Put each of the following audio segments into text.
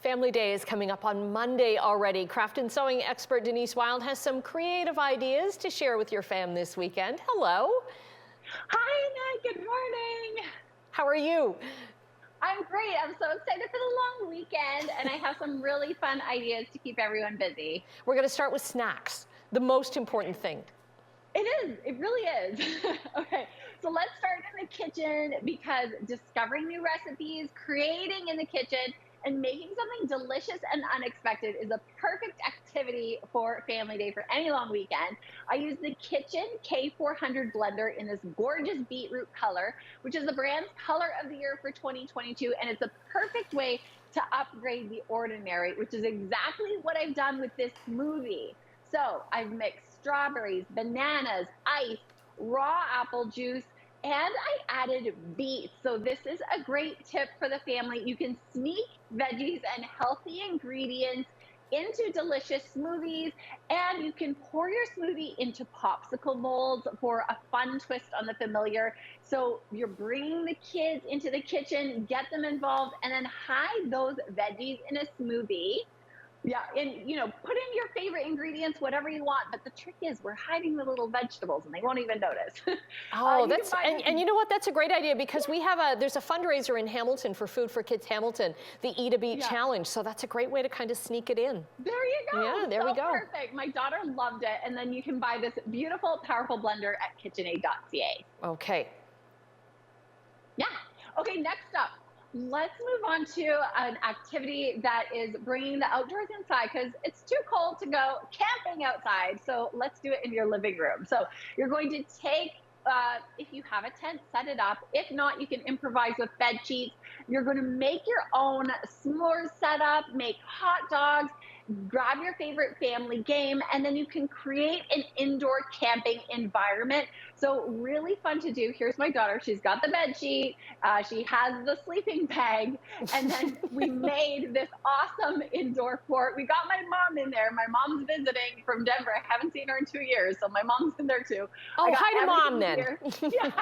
Family Day is coming up on Monday already. Craft and sewing expert Denise Wild has some creative ideas to share with your fam this weekend. Hello. Hi, Annette. Good morning. How are you? I'm great. I'm so excited for the long weekend, and I have some really fun ideas to keep everyone busy. We're going to start with snacks, the most important thing. It is. It really is. Okay, so let's start in the kitchen because discovering new recipes, creating in the kitchen, and making something delicious and unexpected is a perfect activity for Family Day for any long weekend. I use the Kitchen K400 blender in this gorgeous beetroot color, which is the brand's color of the year for 2022, and it's a perfect way to upgrade the ordinary, which is exactly what I've done with this smoothie. So I've mixed strawberries, bananas, ice, raw apple juice, and I added beets. So this is a great tip for the family. You can sneak veggies and healthy ingredients into delicious smoothies, and you can pour your smoothie into popsicle molds for a fun twist on the familiar. So you're bringing the kids into the kitchen, get them involved, and then hide those veggies in a smoothie. Yeah, and put in your favorite ingredients, whatever you want. But the trick is we're hiding the little vegetables and they won't even notice. Oh, and you know what? That's a great idea because there's a fundraiser in Hamilton for Food for Kids Hamilton, the Eat a Beet Challenge. So that's a great way to kind of sneak it in. There you go. Yeah, there we go. Perfect. My daughter loved it. And then you can buy this beautiful, powerful blender at KitchenAid.ca. Okay. Yeah. Okay, next up. Let's move on to an activity that is bringing the outdoors inside because it's too cold to go camping outside. So let's do it in your living room. So you're going to take, if you have a tent, set it up. If not, you can improvise with bed sheets. You're going to make your own s'mores setup, make hot dogs, grab your favorite family game, and then you can create an indoor camping environment. So really fun to do. Here's my daughter. She's got the bed sheet. She has the sleeping bag. And then we made this awesome indoor fort. We got my mom in there. My mom's visiting from Denver. I haven't seen her in 2 years, so my mom's in there too. Oh, hi to mom then. Yes.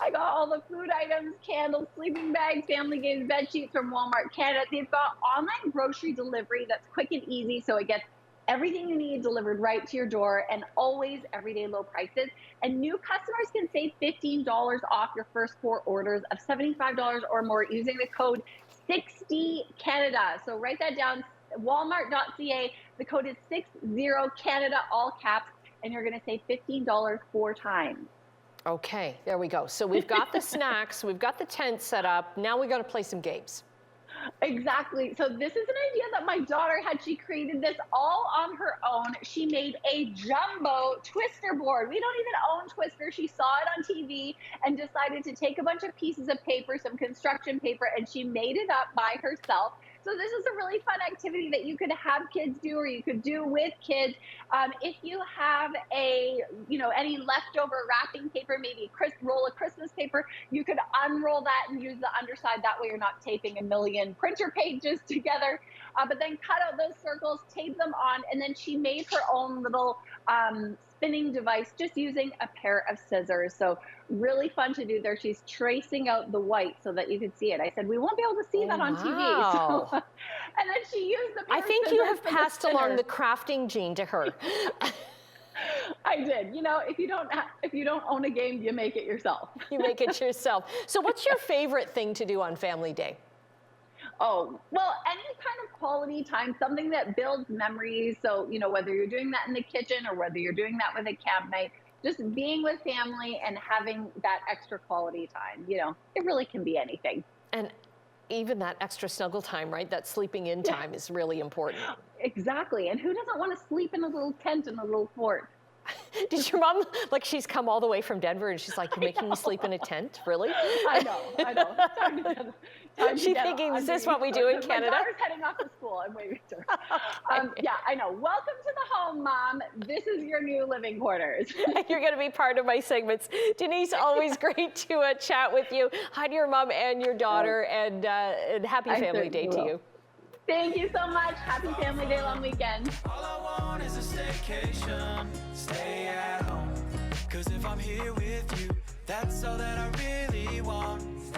I got all the food items, candles, sleeping bags, family games, bed sheets from Walmart Canada. They've got online grocery delivery that's quick and easy, so it gets everything you need delivered right to your door and always everyday low prices. And new customers can save $15 off your first 4 orders of $75 or more using the code 60Canada. So write that down, walmart.ca. The code is 60Canada, all caps, and you're going to save $15 4 times. Okay, there we go. So we've got the snacks, we've got the tent set up. Now we got to play some games. Exactly. So this is an idea that my daughter had. She created this all on her own. She made a jumbo twister board. We don't even own Twister. She saw it on TV and decided to take a bunch of pieces of paper, some construction paper, and she made it up by herself. So this is a really fun activity that you could have kids do, or you could do with kids. If you have any leftover wrapping paper, maybe a roll of Christmas paper, you could unroll that and use the underside. That way you're not taping a million printer pages together. But then cut out those circles, tape them on, and then she made her own little spinning device just using a pair of scissors. So really fun to do there. She's tracing out the white so that you can see it. I said, we won't be able to see that on TV. So, and then she used the pair of think you have scissors passed along the crafting gene to her. I did. If you don't own a game, you make it yourself. You make it yourself. So what's your favorite thing to do on Family Day? Oh, well, any kind of quality time, something that builds memories. So, whether you're doing that in the kitchen or whether you're doing that with a camp night, just being with family and having that extra quality time, it really can be anything. And even that extra snuggle time, right? That sleeping in time is really important. Exactly. And who doesn't want to sleep in a little tent in a little fort? Did your mom, she's come all the way from Denver and she's like, you're making me sleep in a tent? Really? I know. She's thinking, is this what we do in Canada? My daughter's heading off to school. I'm waiting for her. Yeah, I know. Welcome to the home, Mom. This is your new living quarters. You're going to be part of my segments. Denise, always great to chat with you. Hi to your mom and your daughter, and happy Family Day to you. Thank you so much. Happy Family Day long weekend. All I want is a staycation, stay at home. 'Cause if I'm here with you, that's all that I really want.